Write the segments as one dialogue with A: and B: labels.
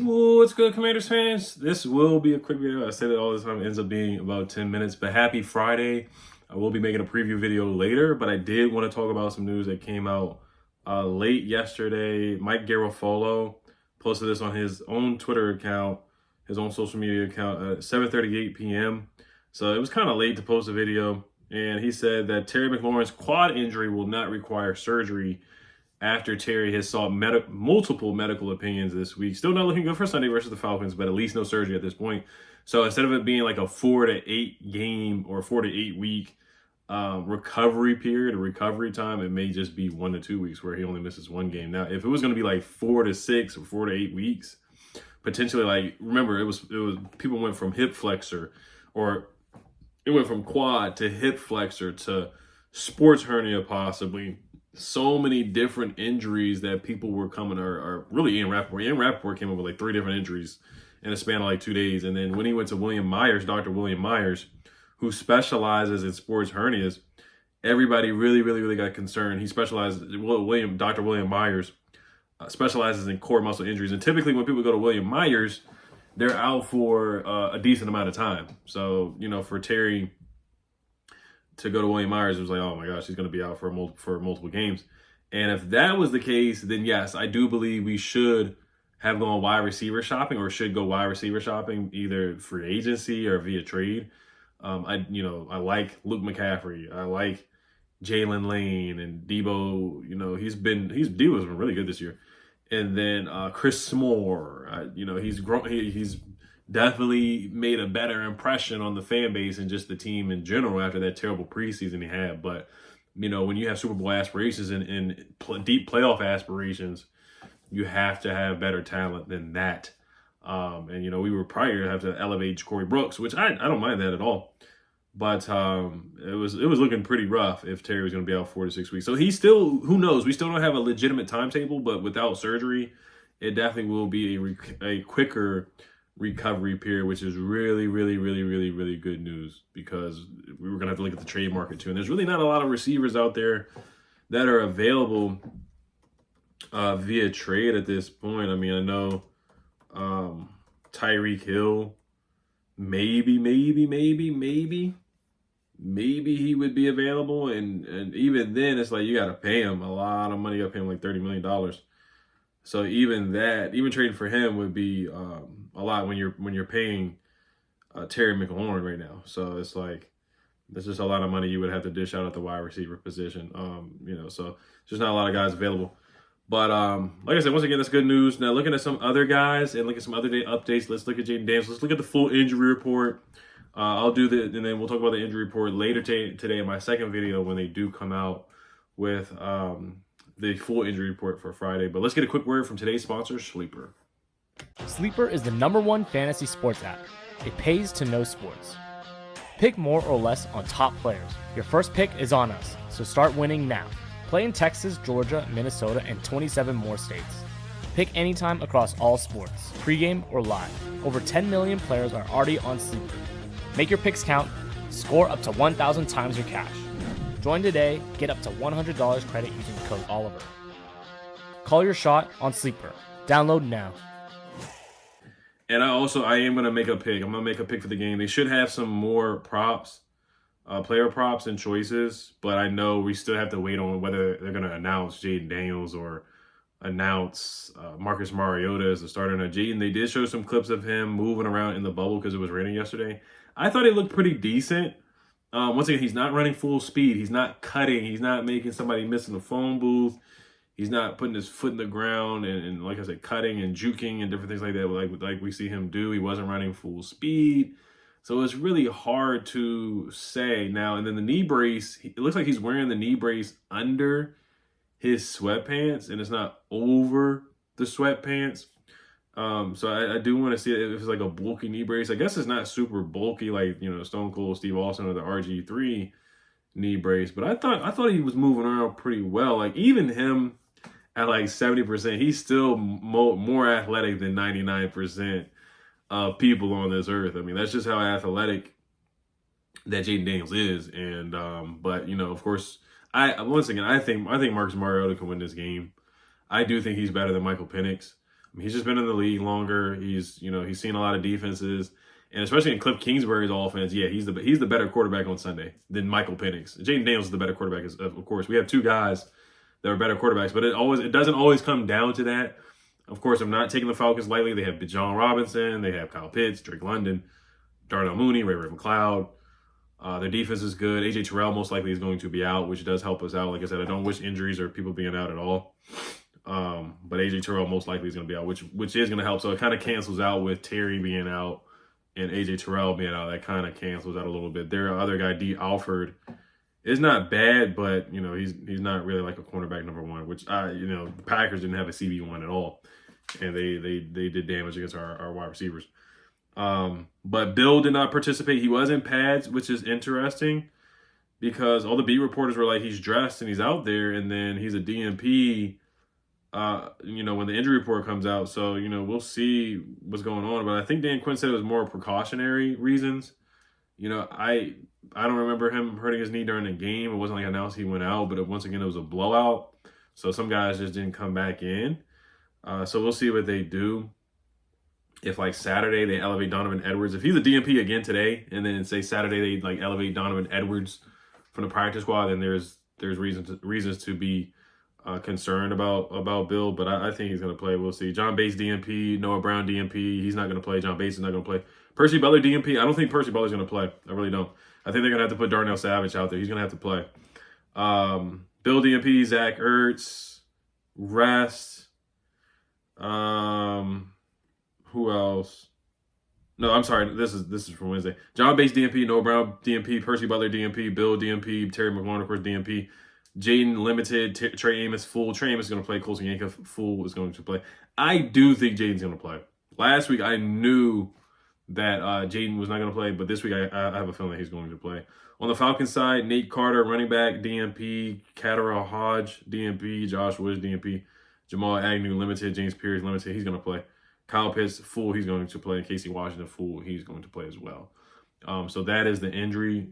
A: What's good, Commanders fans? This will be a quick video. I say that all the time. It ends up being about 10 minutes, but happy Friday. I will be making a preview video later, but I did want to talk about some news that came out late yesterday. Mike Garafolo posted this on his own Twitter account, his own social media account at 7:38 p.m. So it was kind of late to post a video, and he said that Terry McLaurin's quad injury will not require surgery after Terry has sought multiple medical opinions this week. Still not looking good for Sunday versus the Falcons, but at least no surgery at this point. So instead of it being like a 4 to 8 game or 4 to 8 week recovery period or recovery time, it may just be 1 to 2 weeks where he only misses one game. Now, if it was going to be like 4 to 6 or 4 to 8 weeks, potentially, like, remember, it was people went from hip flexor, or it went from quad to hip flexor to sports hernia possibly. So many different injuries that people were coming, are really Ian Rappaport. Ian Rappaport came up with like 3 different injuries in a span of like 2 days. And then when he went to William Myers, Dr. William Myers, who specializes in sports hernias, everybody really got concerned. He specializes, Dr. William Myers specializes in core muscle injuries. And typically when people go to William Myers, they're out for a decent amount of time. So, you know, for Terry to go to William Myers, it was like, oh my gosh, he's going to be out for multiple games. And if that was the case, then yes, I do believe we should have gone wide receiver shopping, or should go wide receiver shopping, either free agency or via trade. I like Luke McCaffrey. I like Jaylen Lane and Debo. You know, Debo's been really good this year. And then Chris Moore. He's grown. He's definitely made a better impression on the fan base and just the team in general after that terrible preseason he had. But, you know, when you have Super Bowl aspirations and deep playoff aspirations, you have to have better talent than that. And, you know, we were probably going to have to elevate Corey Brooks, which I don't mind that at all. But it was looking pretty rough if Terry was going to be out 4 to 6 weeks. So he's still, who knows? We still don't have a legitimate timetable, but without surgery, it definitely will be a quicker recovery period, which is really good news, because we were going to have to look at the trade market too. And there's really not a lot of receivers out there that are available via trade at this point. I mean, I know Tyreek Hill, maybe he would be available. And even then, it's like you got to pay him a lot of money. You got to pay him like $30 million. So even trading for him would be a lot when you're paying Terry McLaurin right now. So it's like there's just a lot of money you would have to dish out at the wide receiver position. So there's just not a lot of guys available. But like I said, once again, that's good news. Now looking at some other guys and look at some other day updates. Let's look at Jayden Daniels. Let's look at the full injury report. I'll do and then we'll talk about the injury report later today in my second video when they do come out with the full injury report for Friday. But let's get a quick word from today's sponsor, Sleeper.
B: Sleeper is the #1 fantasy sports app. It pays to know sports. Pick more or less on top players. Your first pick is on us, so start winning now. Play in Texas, Georgia, Minnesota, and 27 more states. Pick anytime across all sports, pregame or live. Over 10 million players are already on Sleeper. Make your picks count. Score up to 1,000 times your cash. Join today, get up to $100 credit using code Oliver. Call your shot on Sleeper. Download now.
A: And I am going to make a pick. I'm going to make a pick for the game. They should have some more props, player props and choices, but I know we still have to wait on whether they're going to announce Jayden Daniels or announce Marcus Mariota as the starter. Now, Jayden, they did show some clips of him moving around in the bubble because it was raining yesterday. I thought he looked pretty decent. Once again, he's not running full speed. He's not cutting. He's not making somebody miss in the phone booth. He's not putting his foot in the ground and like I said, cutting and juking and different things like that, like we see him do. He wasn't running full speed. So it's really hard to say now. And then the knee brace, it looks like he's wearing the knee brace under his sweatpants, and it's not over the sweatpants. So I do want to see if it's like a bulky knee brace. I guess it's not super bulky like, you know, Stone Cold Steve Austin or the RG3 knee brace, but I thought he was moving around pretty well. Like even him at like 70%, he's still more athletic than 99% of people on this earth. I mean, that's just how athletic that Jayden Daniels is. And but you know, of course, I think Marcus Mariota can win this game. I do think he's better than Michael Penix. mean, he's just been in the league longer. He's seen a lot of defenses, and especially in Cliff Kingsbury's offense. Yeah, he's the better quarterback on Sunday than Michael Penix. Jayden Daniels is the better quarterback, of course. We have two guys that are better quarterbacks, but it doesn't always come down to that. Of course, I'm not taking the Falcons lightly. They have Bijan Robinson, they have Kyle Pitts, Drake London, Darnell Mooney, Ray McLeod. Their defense is good. AJ Terrell most likely is going to be out, which does help us out. Like I said, I don't wish injuries or people being out at all. But AJ Terrell most likely is going to be out, which is going to help. So it kind of cancels out with Terry being out and AJ Terrell being out. That kind of cancels out a little bit. Their other guy, D. Alford, is not bad, but he's not really like a cornerback number one. Which the Packers didn't have a CB1 at all, and they did damage against our wide receivers. But Bill did not participate. He was in pads, which is interesting because all the beat reporters were like, he's dressed and he's out there, and then he's a DNP. When the injury report comes out, so we'll see what's going on. But I think Dan Quinn said it was more precautionary reasons. I don't remember him hurting his knee during the game. It wasn't like announced he went out, but once again, it was a blowout. So some guys just didn't come back in. So we'll see what they do. If like Saturday they elevate Donovan Edwards, if he's a DNP again today, and then say Saturday they like elevate Donovan Edwards from the practice squad, then there's reasons to be concerned about Bill. But I think he's going to play. We'll see. John Bates DNP, Noah Brown DNP. He's not going to play. John Bates is not going to play. Percy Butler DNP. I don't think Percy Butler's going to play. I really don't. I think they're going to have to put Darnell Savage out there. He's going to have to play. Bill DNP, Zach Ertz, rest. Who else? No, I'm sorry. This is from Wednesday. John Bates DNP, Noah Brown DNP, Percy Butler DNP, Bill DNP, Terry McLaurin of course DNP, Jayden limited, Trey Amos full. Trey Amos is going to play. Colson Yanka full is going to play. I do think Jayden's going to play. Last week I knew that Jayden was not going to play, but this week I have a feeling that he's going to play. On the Falcons side, Nate Carter, running back, DNP, Catterall Hodge, DNP, Josh Woods, DNP, Jamal Agnew, limited, James Pierce, limited, he's going to play. Kyle Pitts, full, he's going to play. And Casey Washington, full, he's going to play as well. So that is the injuries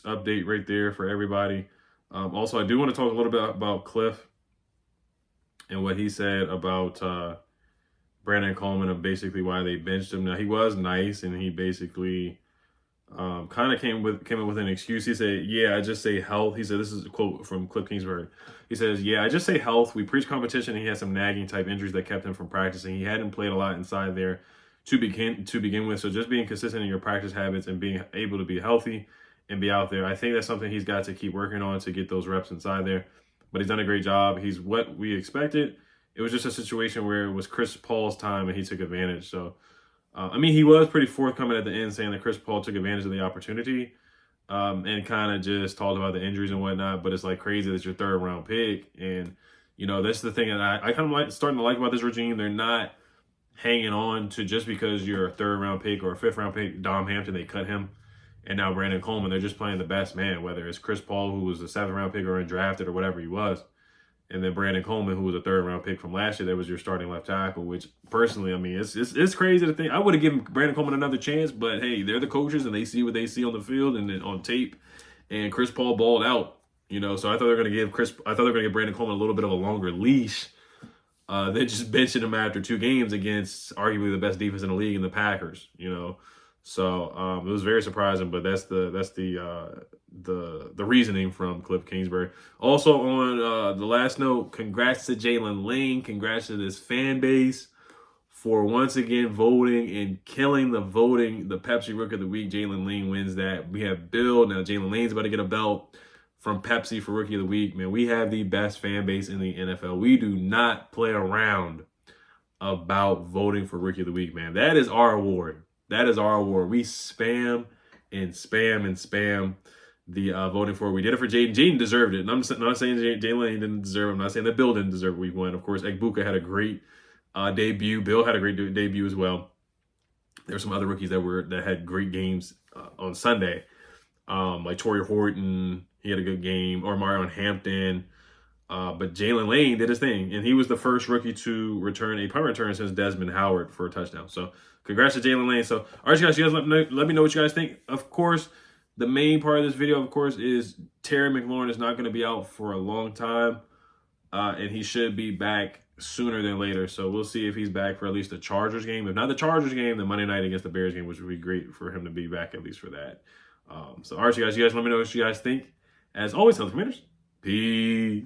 A: update right there for everybody. Also, I do want to talk a little bit about Cliff and what he said about Brandon Coleman and basically why they benched him. Now, he was nice, and he basically kind of came up with an excuse. He said, yeah, I just say health. He said, this is a quote from Cliff Kingsbury. He says, yeah, I just say health. We preach competition, and he had some nagging type injuries that kept him from practicing. He hadn't played a lot inside there to begin with. So just being consistent in your practice habits and being able to be healthy and be out there, I think that's something he's got to keep working on to get those reps inside there. But he's done a great job. He's what we expected. It was just a situation where it was Chris Paul's time, and he took advantage. So, he was pretty forthcoming at the end saying that Chris Paul took advantage of the opportunity and kind of just talked about the injuries and whatnot. But it's like crazy that it's your third round pick. And, that's the thing that I kind of starting to like about this regime. They're not hanging on to just because you're a third round pick or a fifth round pick. Dom Hampton, they cut him. And now Brandon Coleman, they're just playing the best man, whether it's Chris Paul, who was a seventh round pick or undrafted or whatever he was. And then Brandon Coleman, who was a third round pick from last year, that was your starting left tackle, which personally, it's crazy to think. I would have given Brandon Coleman another chance, but hey, they're the coaches and they see what they see on the field and then on tape. And Chris Paul balled out, so I thought they were going to give Brandon Coleman a little bit of a longer leash than just benching him after 2 games against arguably the best defense in the league in the Packers, So it was very surprising, but that's the reasoning from Cliff Kingsbury. Also on the last note, congrats to Jaylen Lane. Congrats to this fan base for once again voting and killing the voting. The Pepsi Rookie of the Week, Jaylen Lane wins that. We have Bill. Now Jaylen Lane's about to get a belt from Pepsi for Rookie of the Week. Man, we have the best fan base in the NFL. We do not play around about voting for Rookie of the Week, man. That is our award. That is our award. We spam and spam the voting for it. We did it for Jayden. Jayden deserved it. And I'm not saying Jaylen Lane didn't deserve it. I'm not saying that Bill didn't deserve week 1. Of course, Egbuka had a great debut. Bill had a great debut as well. There were some other rookies that had great games on Sunday. Like Torrey Horton, he had a good game. Or Marion Hampton. But Jaylen Lane did his thing. And he was the first rookie to return a punt return since Desmond Howard for a touchdown. So congrats to Jaylen Lane. So, all right, you guys let me know what you guys think. Of course, the main part of this video, of course, is Terry McLaurin is not going to be out for a long time. And he should be back sooner than later. So we'll see if he's back for at least the Chargers game. If not the Chargers game, the Monday night against the Bears game, which would be great for him to be back at least for that. So all right, you guys let me know what you guys think. As always, tell the Commanders. Peace.